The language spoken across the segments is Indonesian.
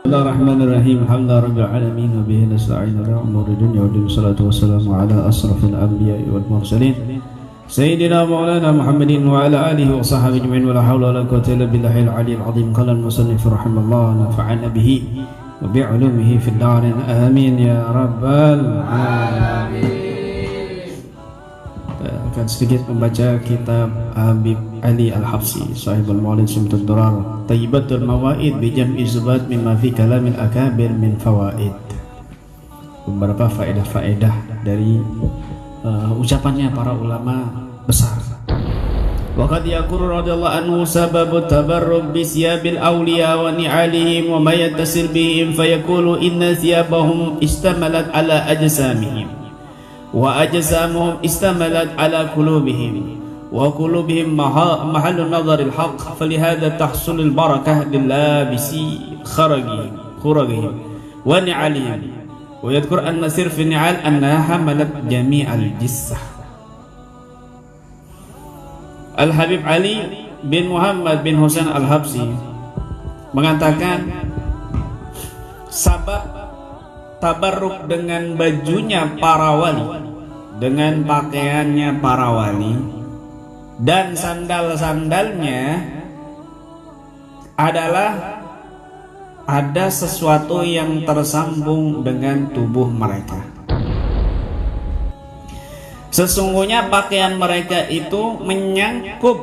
Bismillahirrahmanirrahim. Alhamdulillahirabbil alamin wa bihi nasta'in ala umuri dunya wa din. Salatu wassalamu ala asrafil anbiya'i wal mursalin sayyidina maulana Muhammadin wa ala alihi wa sahbihi ajma'in. Wa la haula wa la quwwata illa billahil aliyyil azim. Qala al-musannif rahimallahu nafa'ana bihi wa bi 'ulumihi fid darin. Amin ya rabbal alamin. Akan sedikit membaca kitab Habib Ali Al-Habsyi Sahibul Maulid Sumtud Durar Tayyibatul Mawaid bi jam'i zubat mimma fi kalamil akabir min fawaid. Beberapa faedah-faedah dari ucapannya para ulama besar. Wa qad yaqulu radhiyallahu anhu sababu tabarruk bi siyabil awliya wa ni'alihim wa ma yattasil bihim fayaqulu inna siyabahum istamalat ala ajsamihim wa ajsamuhum istamalat ala qulubihim wa qulubihim mahallu nadharil haqq falihada tahsulul barakah lillabisi khuragihim wa ni'alihim wa yadhkur anna sirfi ni'al annaha hamalat jami'al jissah. Al-Habib Ali bin Muhammad bin Husain Al-Habsyi mengatakan sabab tabarruk dengan bajunya para wali, dengan pakaiannya para wali dan sandal-sandalnya adalah ada sesuatu yang tersambung dengan tubuh mereka. Sesungguhnya pakaian mereka itu menyangkut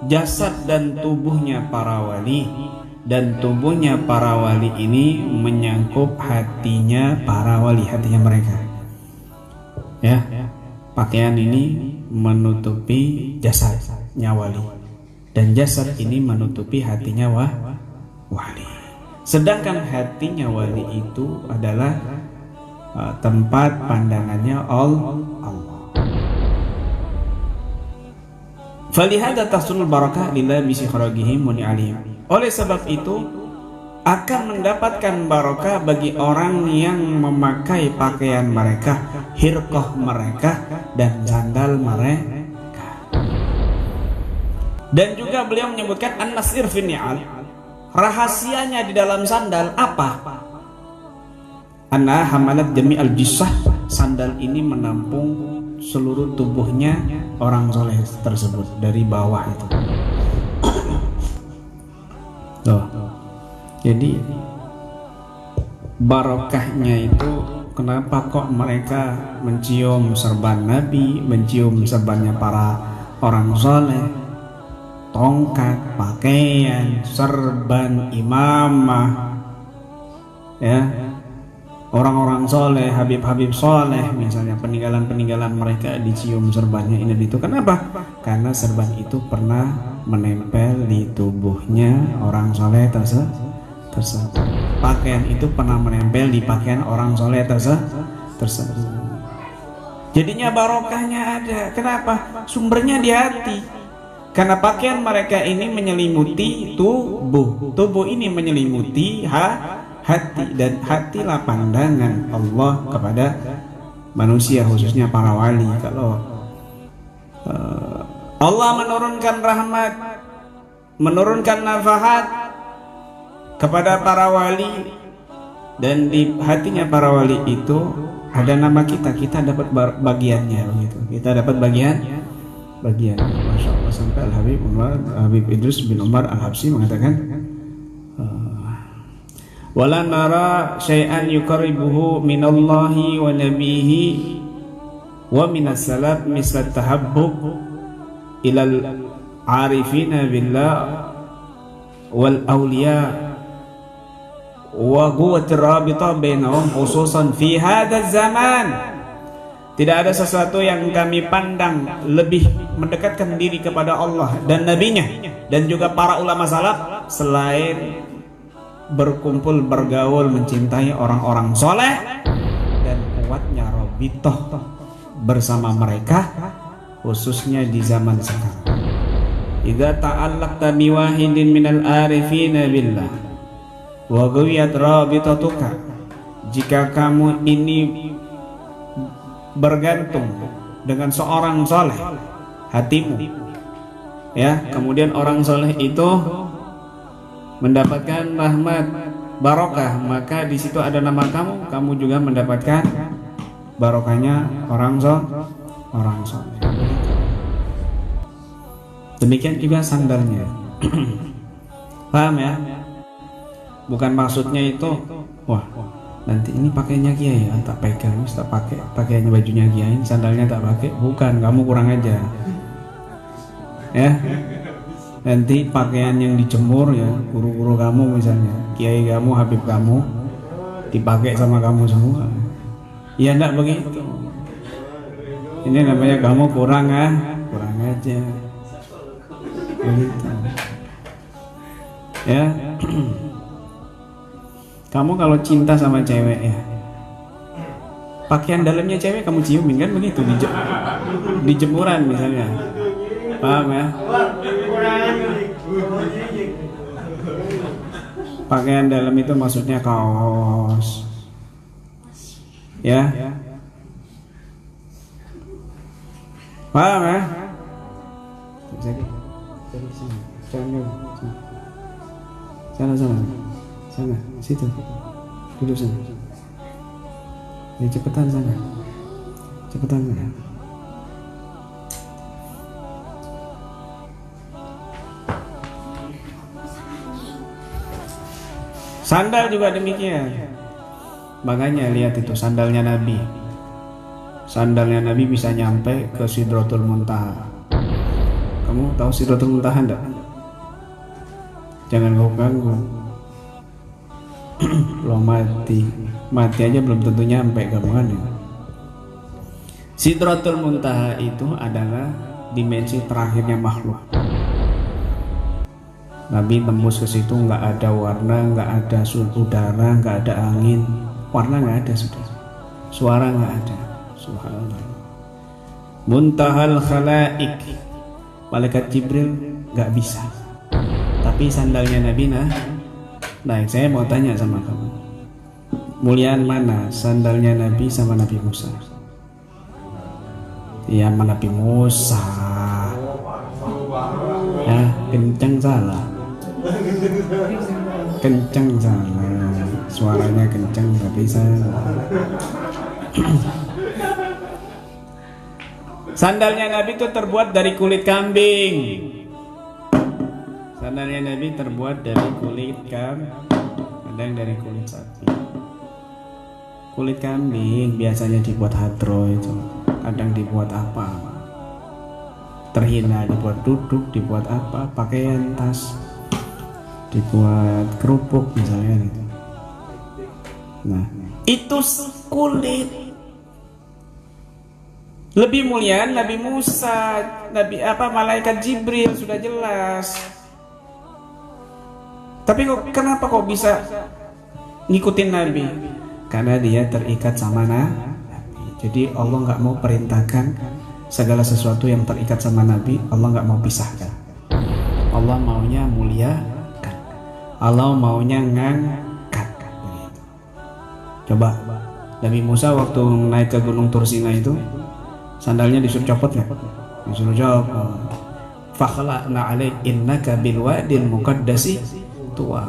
jasad dan tubuhnya para wali, dan tubuhnya para wali ini menyangkut hatinya para wali, hatinya mereka. Ya, pakaian ini menutupi jasadnya wali, dan jasad ini menutupi hatinya wali. Sedangkan hatinya wali itu adalah tempat pandangannya Allah. Falihada tahsulul barakah lillabisi kharagihim wa ni'alihim. Oleh sebab itu akan mendapatkan barokah bagi orang yang memakai pakaian mereka, hirqah mereka, dan sandal mereka. Dan juga beliau menyebutkan an-nasir fi ni'al. Rahasianya di dalam sandal apa? Anna hamalat jami'al jissah. Sandal ini menampung seluruh tubuhnya orang soleh tersebut dari bawah itu. Jadi barokahnya itu kenapa kok mereka mencium serban Nabi, mencium serbannya para orang soleh, tongkat, pakaian, serban, imamah, ya, orang-orang soleh, habib-habib soleh, misalnya peninggalan-peninggalan mereka dicium serbannya ini itu. Kenapa? Karena serban itu pernah menempel di tubuhnya orang soleh tersebut. Pakaian itu pernah menempel di pakaian orang soleh tersebut. Jadinya barokahnya ada. Kenapa? Sumbernya di hati. Karena pakaian mereka ini menyelimuti tubuh. Tubuh ini menyelimuti hati, dan hatilah pandangan Allah kepada manusia, khususnya para wali. Kalau Allah menurunkan rahmat, menurunkan nafahat kepada para wali, dan di hatinya para wali itu ada nama kita dapat bagiannya begitu. Kita dapat bagian. Masya Allah, sampai Habib Idrus bin Umar Al-Habsyi mengatakan wala nara syai'an yuqarribuhu minallahi wa nabihi wa minas salaf misal tahabbub ilal arifina billah wal awliya wa quwwatir rabita bainahum khususan fi hadzal zaman. Tidak ada sesuatu yang kami pandang lebih mendekatkan diri kepada Allah dan nabinya dan juga para ulama salaf selain berkumpul, bergaul, mencintai orang-orang soleh dan kuatnya rabitoh bersama mereka, khususnya di zaman sekarang. Idza ta'allaqta biwahidin minal arifina billah wa ghawiyat rabitatuka, jika kamu ini bergantung dengan seorang soleh, hatimu, ya, kemudian orang soleh itu mendapatkan rahmat barokah, maka di situ ada nama kamu, kamu juga mendapatkan barokahnya orang soleh. Demikian juga sandalnya. Paham ya? Bukan maksudnya itu, wah nanti ini pakainya kiai ya, tak pegang, tak pakai pakainya bajunya kiai, sandalnya tak pakai. Bukan, kamu kurang aja. Ya, nanti pakaian yang dijemur ya, guru-guru kamu misalnya, kiai kamu, habib kamu, dipakai sama kamu semua. Ya enggak begitu. Ini namanya kamu kurang aja. Begitu. Ya. Kamu kalau cinta sama cewek ya, pakaian dalamnya cewek kamu ciumin kan begitu di jemuran misalnya. Paham ya? Pakaian dalam itu maksudnya kaos. Ya. Paham ya? Jadi sana, situ, duduk sana. Ini cepetan sana, cepetan sana. Sandal juga demikian. Makanya lihat itu sandalnya Nabi. Sandalnya Nabi bisa nyampe ke Sidratul Muntaha. Kamu tahu Sidratul Muntaha enggak? Jangan kau ganggu. Lo mati aja belum tentu nyampe kamu. Sidratul Muntaha itu adalah dimensi terakhirnya makhluk. Nabi tembus ke situ, nggak ada warna, nggak ada udara, nggak ada angin, warna nggak ada, suara nggak ada. Subhanallah. Muntahal khalaik, malaikat Jibril nggak bisa. Tapi sandalnya Nabi Nah, saya mau tanya sama kamu, muliaan mana sandalnya Nabi sama Nabi Musa? Ya, sama Nabi Musa. Ya, kenceng salah. Suaranya kenceng tapi salah. Sandalnya Nabi itu terbuat dari kulit kambing. Sandalnya Nabi terbuat dari kulit kadang dari kulit sapi. Kulit kambing biasanya dibuat hadro itu, kadang dibuat apa? Terhina dibuat duduk, dibuat apa? Pakaian, tas, dibuat kerupuk misalnya gitu. Nah, itu kulit. Lebih mulia Nabi Musa, malaikat Jibril sudah jelas. Tapi kenapa kok bisa ngikutin Nabi? Karena dia terikat sama Nabi. Jadi Allah nggak mau perintahkan segala sesuatu yang terikat sama Nabi, Allah nggak mau pisahkan. Allah maunya muliakan. Allah maunya ngangkat. Begitu. Coba Nabi Musa waktu naik ke Gunung Tursina itu, sandalnya disuruh copot nggak? Disuruh copot. Fakhla'na 'alaik innaka bil wadil muqaddasi tua.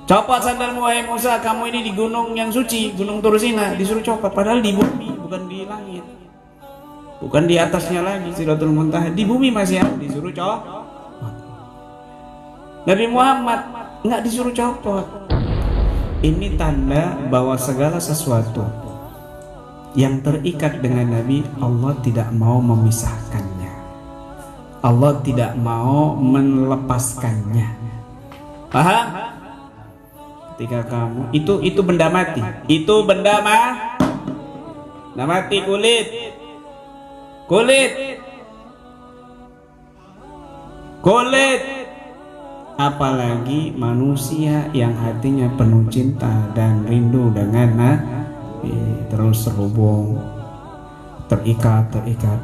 Copot sandalmu wahai Musa, kamu ini di gunung yang suci, Gunung Tursina. Disuruh copot, padahal di bumi bukan di langit, bukan di atasnya lagi Sidratul Muntaha, di bumi masih ada. Disuruh copot. Nabi Muhammad nggak disuruh copot. Ini tanda bahwa segala sesuatu yang terikat dengan Nabi, Allah tidak mau memisahkannya, Allah tidak mau melepaskannya. Paham? Ketika kamu itu benda mati, itu benda mati, kulit. Apalagi manusia yang hatinya penuh cinta dan rindu dengan Nabi, terus terhubung, terikat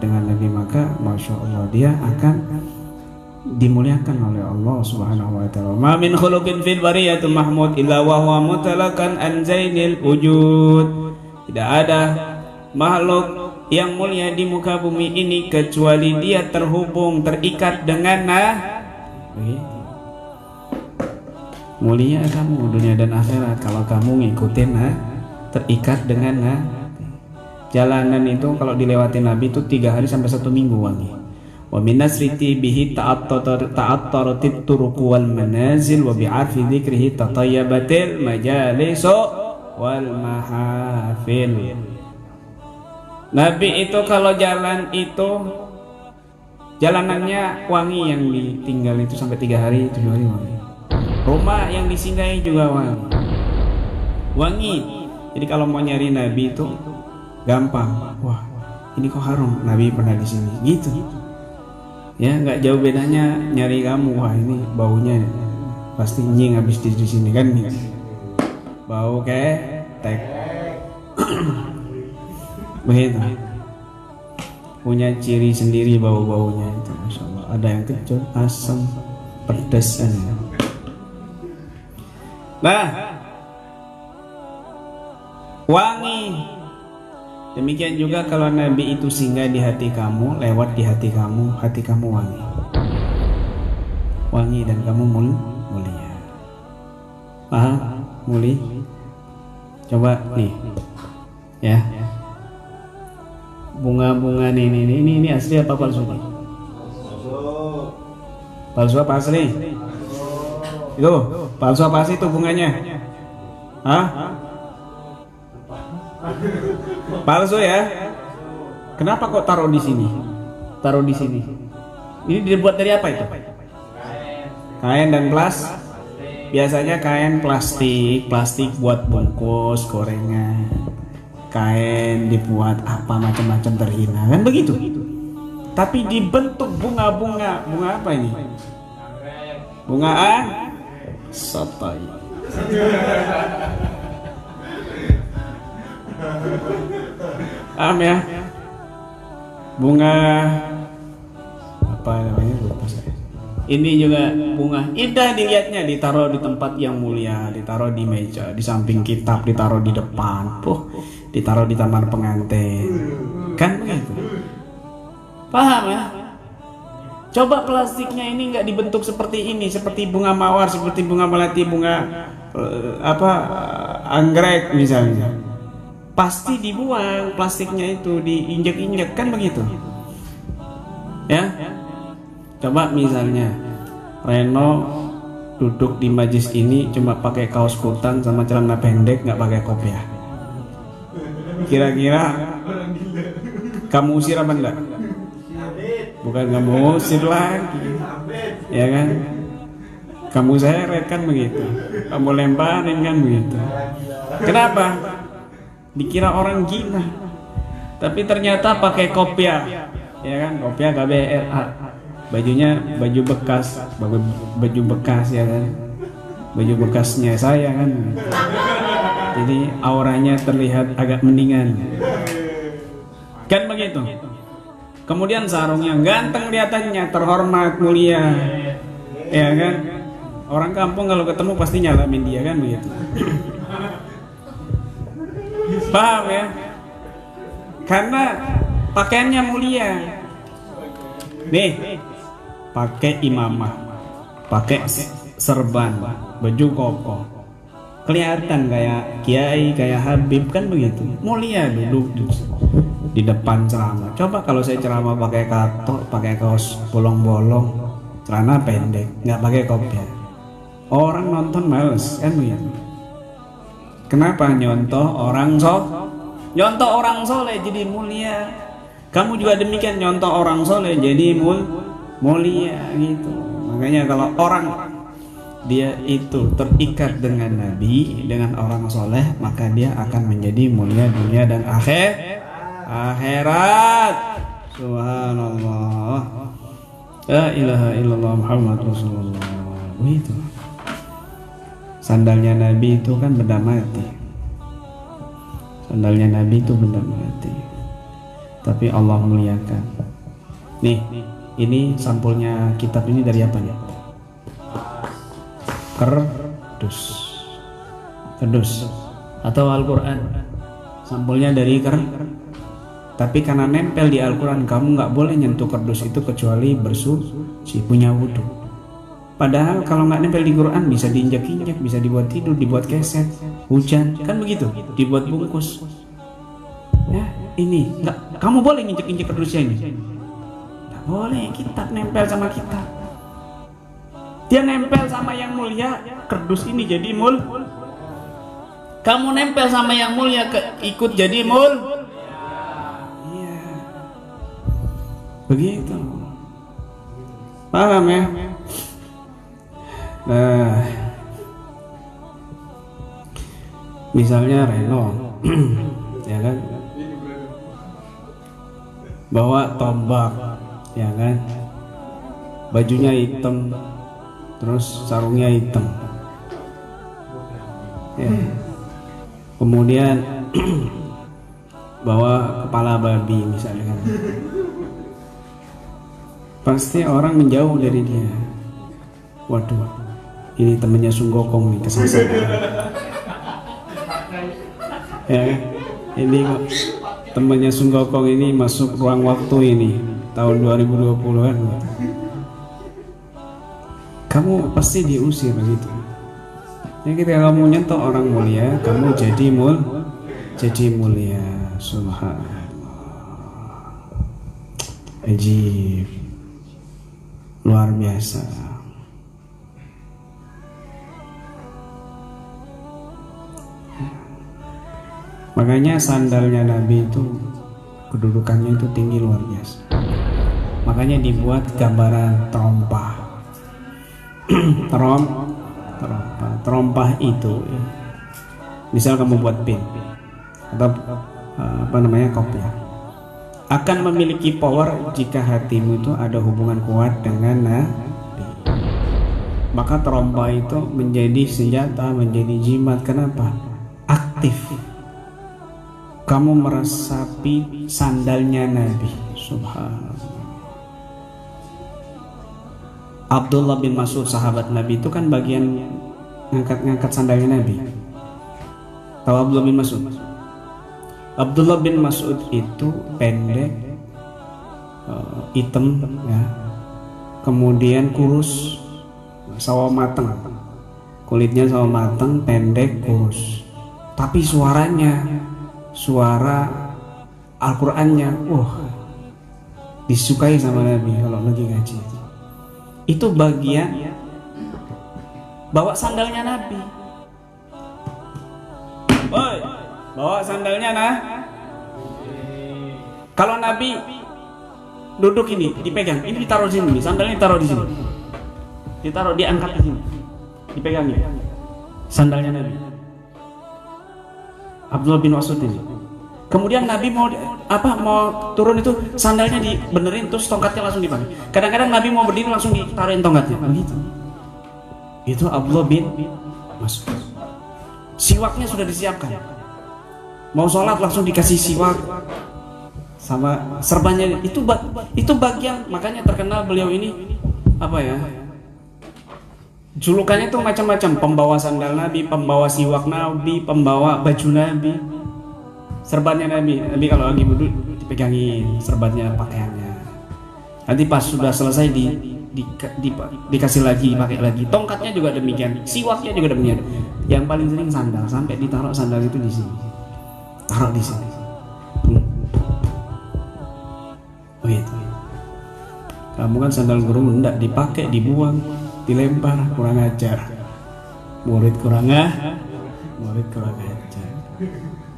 dengan Nabi, maka Masya Allah dia akan dimuliakan oleh Allah Subhanahu wa taala. Ma min khuluqin fil bariyatul mahmud illa wa huwa mutalakan an zainil wujud. Tidak ada makhluk yang mulia di muka bumi ini kecuali dia terhubung, terikat dengan Nabi. Mulia kamu dunia dan akhirat kalau kamu ngikutin terikat dengan jalanan itu. Kalau dilewati Nabi itu 3 hari sampai 1 minggu wangi. Wa minasriti bihi ta'attaratit turuq wal manazil wa bi'arfi dzikrihi tatayyabatil majalisu wal mahafil. Nabi itu kalau jalan itu jalanannya wangi, yang ditinggal itu sampai 3 hari 7 hari wangi. Rumah yang disinggahi juga wangi. Jadi kalau mau nyari Nabi itu gampang. Wah, ini kok harum, Nabi pernah di sini. Gitu. Ya, nggak jauh bedanya nyari kamu. Wah, ini baunya pasti nying habis di sini kan. Bau ketek. Begitu. Punya ciri sendiri bau-baunya itu, Masya Allah. Ada yang kecut, asam, pedas. Nah, wangi. Demikian juga kalau Nabi itu singgah di hati kamu, lewat di hati kamu wangi. Wangi dan kamu mulia. Paham? Mulia. Coba nih. Ya. Bunga-bunga ini asli apa palsu nih? Palsu apa asli? Itu palsu apa sih itu bunganya? Hah? Palsu ya? Kenapa kok taruh di sini? Taruh di sini. Ini dibuat dari apa itu? Kain dan plastik. Biasanya kain plastik buat bungkus gorengan. Kain dibuat apa macam-macam terhina kan begitu. Tapi dibentuk bunga-bunga. Bunga apa ini? Bunga sotoy. Ya? Bunga apa namanya? Lupa saya. Ini juga bunga indah dilihatnya, ditaruh di tempat yang mulia, ditaruh di meja, di samping kitab, ditaruh di depan, ditaruh di taman pengantin. Kan begitu. Paham ya? Coba plastiknya ini nggak dibentuk seperti ini, seperti bunga mawar, seperti bunga melati, bunga anggrek misalnya. Pasti dibuang plastiknya itu, diinjek-injek kan begitu. Ya? Coba misalnya Reno duduk di majlis ini cuma pakai kaos kutang sama celana pendek, nggak pakai kopiah. Kira-kira kamu usir apa enggak? Bukan kamu usir lagi, ya kan? Kamu seret kan begitu, kamu lemparin kan begitu. Kenapa? Dikira orang gila, tapi ternyata pakai kopiah, ya kan? Kopiah KBRA, bajunya baju bekas ya kan? Baju bekasnya saya kan. Jadi auranya terlihat agak mendingan, kan begitu. Kemudian sarungnya ganteng kelihatannya, terhormat, mulia, ya kan. Orang kampung kalau ketemu pasti nyalamin dia kan begitu. Paham ya? Karena pakaiannya mulia. Nih, pakai imamah, pakai serban, baju koko, kelihatan kayak kiai, kayak habib kan begitu. Mulia duduk di depan ceramah. Coba kalau saya ceramah pakai katok, pakai kaos bolong-bolong, celana pendek, nggak pakai kopiah, orang nonton males kan begitu. Kenapa? Nyontoh orang soleh jadi mulia. Kamu juga demikian, nyontoh orang soleh jadi mulia gitu. Makanya kalau orang dia itu terikat dengan Nabi, dengan orang soleh, maka dia akan menjadi mulia dunia dan akhirat. Subhanallah, la ilaha illallah Muhammad Rasulullah. Begitu. Sandalnya Nabi itu kan benda mati. Sandalnya Nabi itu benda mati, tapi Allah muliakan. Nih, ini sampulnya kitab ini dari apa ya? Kerdus atau Al-Quran. Sampulnya dari tapi karena nempel di Al-Quran, kamu nggak boleh nyentuh kerdus itu kecuali bersuci, punya wudhu. Padahal kalau nggak nempel di Quran bisa diinjak-injak, bisa dibuat tidur, dibuat keset, hujan, kan begitu, dibuat bungkus. Ya, ini nggak, kamu boleh injek-injek kerdusnya ini. Nggak boleh, kitab nempel sama kitab. Dia nempel sama yang mulia, kerdus ini jadi kamu nempel sama yang mulia, ikut jadi iya, begitu, paham ya? Nah, misalnya Reno ya kan, bawa tombak ya kan, bajunya hitam, terus sarungnya hitam ya. Kemudian bawa kepala babi misalnya kan, pasti orang menjauh dari dia. Waduh, ini temennya Sung Gokong nih, kesasar ya kan? Ini kok temennya Sung Gokong ini masuk ruang waktu ini tahun 2020-an. Kamu pasti diusir begitu. Jadi ketika kamu nyentuh orang mulia, kamu jadi mulia. Subhanallah, ajib, luar biasa. Makanya sandalnya Nabi itu kedudukannya itu tinggi, luar biasa. Makanya dibuat gambaran terompah. Terompah itu ya. Misal kamu buat pin atau kopiah, akan memiliki power jika hatimu itu ada hubungan kuat dengan Nabi. Maka terompah itu menjadi senjata, menjadi jimat. Kenapa? Aktif. Kamu meresapi sandalnya Nabi. Subhanallah. Abdullah bin Mas'ud, sahabat Nabi, itu kan bagian ngangkat sandalnya Nabi. Tahu Abdullah bin Mas'ud? Abdullah bin Mas'ud itu pendek, hitam ya, kemudian kurus, sawo mateng, kulitnya sawo mateng, pendek, kurus. Tapi suaranya, suara Al-Qur'annya, disukai sama Nabi kalau lagi ngaji. Itu bagian bawa sandalnya Nabi. Woi, bawa sandalnya Kalau Nabi duduk ini dipegang, ini ditaruh di sini, sandalnya ditaruh di sini, diangkat di sini, dipegangnya sandalnya Nabi. Abdullah bin Mas'ud ini. Kemudian Nabi mau turun itu sandalnya dibenerin, terus tongkatnya langsung dipakai. Kadang-kadang Nabi mau berdiri langsung ditaruhin tongkatnya. Begitu. Itu Abdullah bin Mas'ud. Siwaknya sudah disiapkan. Mau sholat langsung dikasih siwak sama serbannya. Itu bagian, makanya terkenal beliau ini julukannya itu macam-macam. Pembawa sandal Nabi, pembawa siwak Nabi, pembawa baju Nabi. Serbannya Nabi kalau lagi wudhu dipegangin serbannya, pakaiannya. Nanti pas sudah selesai dikasih lagi, pakai lagi. Tongkatnya juga demikian, siwaknya juga demikian. Yang paling sering sandal, sampai ditaruh sandal itu di sini, taruh di sini. Begitu. Kamu kan sandal guru enggak dipakai, dibuang, dilempar, kurang ajar. Murid kurang ajar.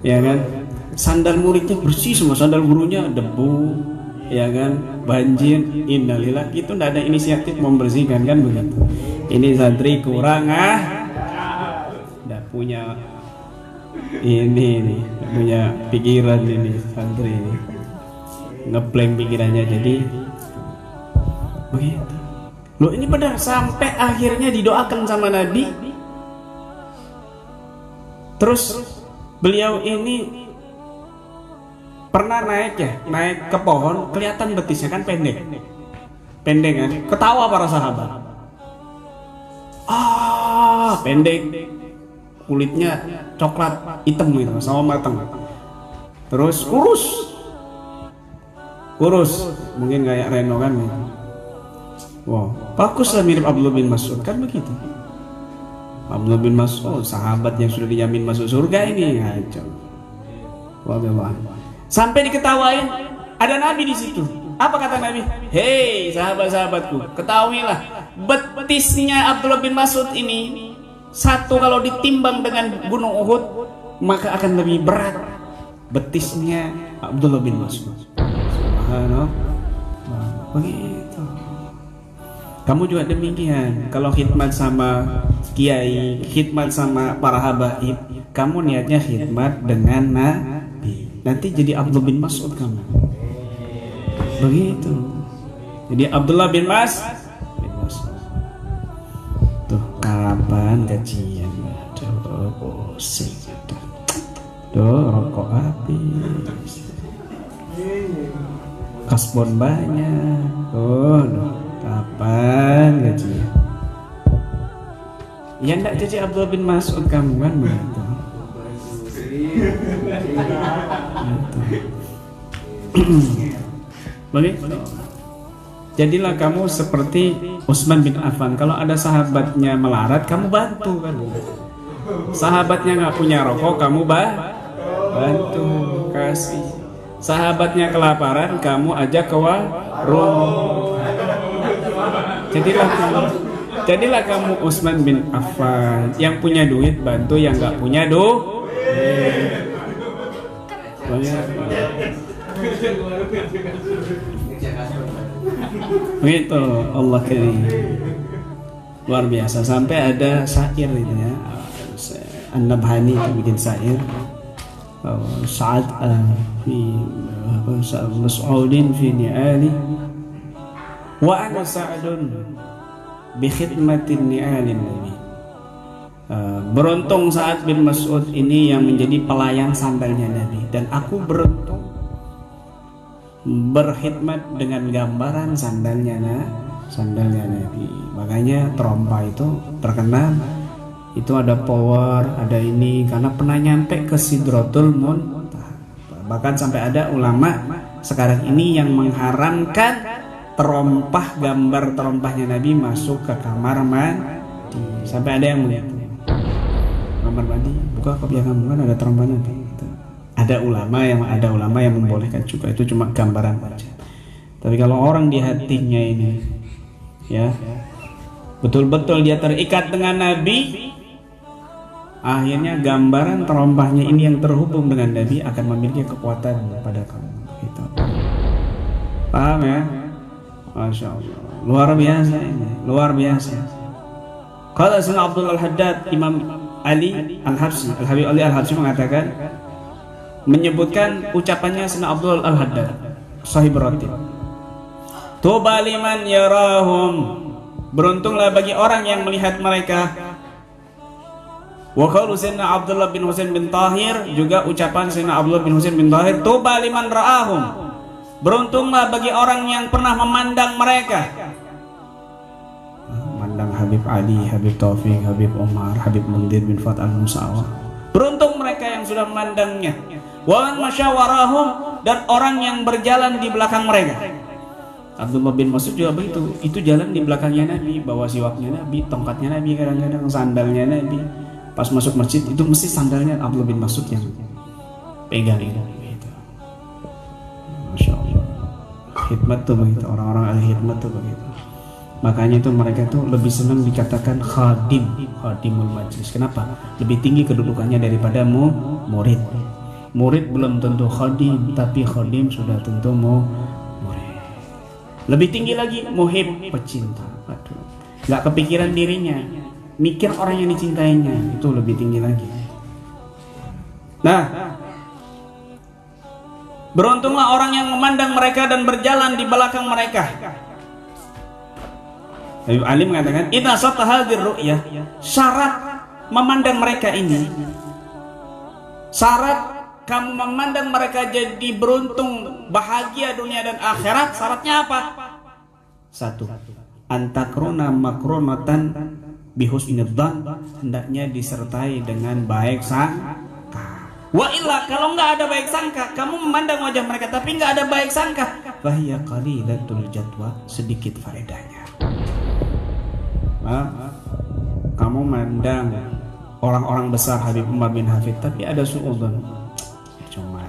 Ya kan? Sandal muridnya bersih semua, sandal gurunya debu, ya kan, banjir, innalillah. Itu tidak ada inisiatif membersihkan, kan begitu. Ini santri kurang tidak punya tidak punya pikiran ini santri ini, ngeblank pikirannya. Jadi begitu. Loh, ini benar, sampai akhirnya didoakan sama Nabi. Terus beliau ini pernah naik ke pohon, kelihatan betisnya kan pendek kan, ketawa para sahabat. Pendek, kulitnya coklat hitam gitu, sama matang, terus kurus, mungkin kayak Reno kan. Wow, baguslah mirip Abdullah bin Mas'ud, kan begitu. Abdullah bin Mas'ud, sahabat yang sudah dijamin masuk surga ini, aja. Sampai diketawain, ada Nabi di situ. Apa kata Nabi? Hei sahabat-sahabatku, ketahuilah betisnya Abdullah bin Mas'ud ini satu kalau ditimbang dengan gunung Uhud maka akan lebih berat betisnya Abdullah bin Mas'ud. Subhanallah. Begitu. Kamu juga demikian. Kalau khidmat sama kiai, khidmat sama para habaib, kamu niatnya khidmat dengan Nabi. Nanti jadi Abdullah bin Mas'ud kamu. Begitu. Jadi Abdullah bin Mas'ud. Tuh kapan gajian? Aduh, pusing. Tuh rokok habis. Kasbon banyak. Tuh, kapan gajian? Ya enggak jadi Abdullah bin Mas'ud kamu kan begitu. Begitu. Jadilah kamu seperti Utsman bin Affan. Kalau ada sahabatnya melarat, kamu bantu kan. Sahabatnya nggak punya rokok, kamu bantu kasih. Sahabatnya kelaparan, kamu ajak ke warung. Jadilah kamu Utsman bin Affan. Yang punya duit bantu, yang nggak punya begitu. Allah karim, luar biasa. Sampai ada syair itu ya, An-Nabhani itu bikin syair, Sa'ad fi Mas'udin fi ni'ali wa ana sa'adun bi khidmatin ni'alin nabi. Beruntung Sa'ad bin Mas'ud ini yang menjadi pelayan sandalnya Nabi, dan aku beruntung berkhidmat dengan gambaran sandalnya Nabi. Makanya trompa itu terkenal, itu ada power, ada ini, karena pernah nyampe ke Sidratul Muntaha. Bahkan sampai ada ulama sekarang ini yang mengharamkan terompah, gambar terompahnya Nabi masuk ke kamar mandi. Sampai ada yang melihat kamar mandi, buka kopiah kamu kan ada terompah Nabi. Ada ulama yang membolehkan juga, itu cuma gambaran saja. Tapi kalau orang di hatinya ini ya betul-betul dia terikat dengan Nabi, akhirnya gambaran terompahnya ini yang terhubung dengan Nabi akan memiliki kekuatan pada kamu. Gitu. Paham ya? Masya Allah, luar biasa ini, luar biasa. Kalau Sayyidina Abdul Al-Haddad, Imam Ali Al-Habsyi, Al-Habib Ali Al-Habsyi mengatakan, menyebutkan ucapannya Sayyidina Abdul Al-Haddad, Sahib Ratib. Tuba liman yarahum, beruntunglah bagi orang yang melihat mereka. Wa qalu Sayyidina Abdullah bin Husain bin Tahir, juga ucapan Sayyidina Abdullah bin Husain bin Tahir, tuba liman ra'ahum, beruntunglah bagi orang yang pernah memandang mereka. Memandang Habib Ali, Habib Taufik, Habib Umar, Habib Mundir bin Fat al-Musawa. Beruntung mereka yang sudah memandangnya. Wa masyawarahum, dan orang yang berjalan di belakang mereka. Abdullah bin Mas'ud juga begitu. Itu jalan di belakangnya Nabi, bawa siwaknya Nabi, tongkatnya Nabi, kadang-kadang sandalnya Nabi. Pas masuk masjid itu mesti sandalnya Abdullah bin Mas'ud yang pegang itu. Masya Allah. Khidmat tuh begitu, orang-orang ahli khidmat tuh begitu. Makanya itu mereka tuh lebih senang dikatakan khadimul majlis. Kenapa? Lebih tinggi kedudukannya daripada murid. Murid belum tentu khadim, tapi khadim sudah tentu murid. Lebih tinggi lagi muhib, pecinta. Aduh, nggak kepikiran dirinya, mikir orang yang dicintainya, itu lebih tinggi lagi. Nah, beruntunglah orang yang memandang mereka dan berjalan di belakang mereka. Habib Ali mengatakan, inna syarta hadhir ru'yah, syarat memandang mereka ini, syarat kamu memandang mereka jadi beruntung, bahagia dunia dan akhirat, syaratnya apa? Satu, antakrona makronatan bihusnidzan, hendaknya disertai dengan baik sangka. Wa illa, kalau nggak ada baik sangka, kamu memandang wajah mereka tapi nggak ada baik sangka, fahiya qalilatul jadwa, sedikit faedahnya. kamu mandang orang-orang besar Habib Umar bin Hafid tapi ada suudzon. Cuma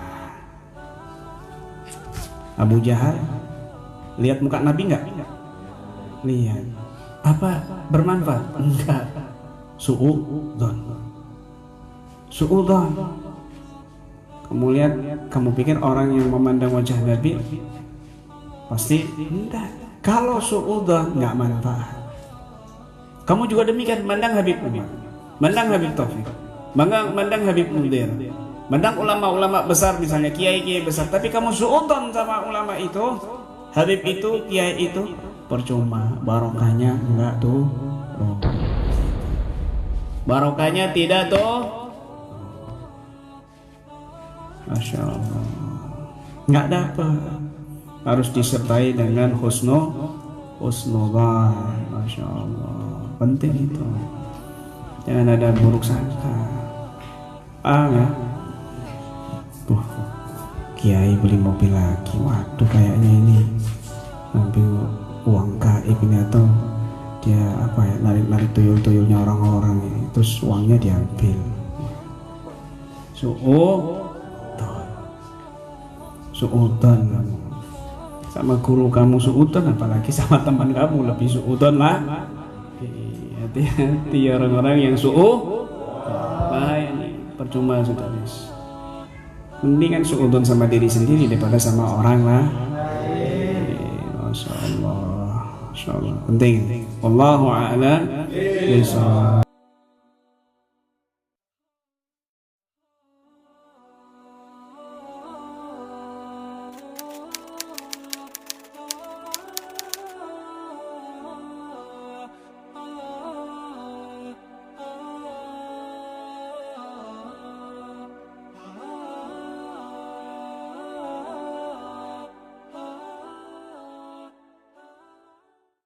Abu Jahal lihat muka Nabi nggak? Lihat. Apa bermanfaat? Enggak. Suudzon. Suudzon. Kamu lihat, kamu pikir orang yang memandang wajah Nabi pasti enggak. Kalau suudzon nggak manfaat. Kamu juga demikian, mandang Habib Umar, mandang Habib Taufik, mandang Habib Mundir, mandang ulama-ulama besar misalnya kiai-kiai besar, tapi kamu suudzon sama ulama itu, Habib itu, kiai itu, percuma, barokahnya enggak tuh. Barokahnya tidak tuh. Masya Allah, nggak dapat. Harus disertai dengan husnudzan. Masya Allah, penting itu. Jangan ada buruk sangka. Ya. Kiai beli mobil lagi. Waduh, kayaknya ini ngambil uang gaib ini, atau dia apa ya, narik tuyul-tuyulnya orang-orang ini, terus uangnya diambil. Suudzon kamu sama guru kamu, suudzon apalagi sama teman kamu lebih suudzon lah. Hati-hati orang-orang yang bahaya nih, percuma sudah guys. Mendingan suudzon sama diri sendiri daripada sama orang lah. Masya Allah, penting. Wallahu a'lam bishawab.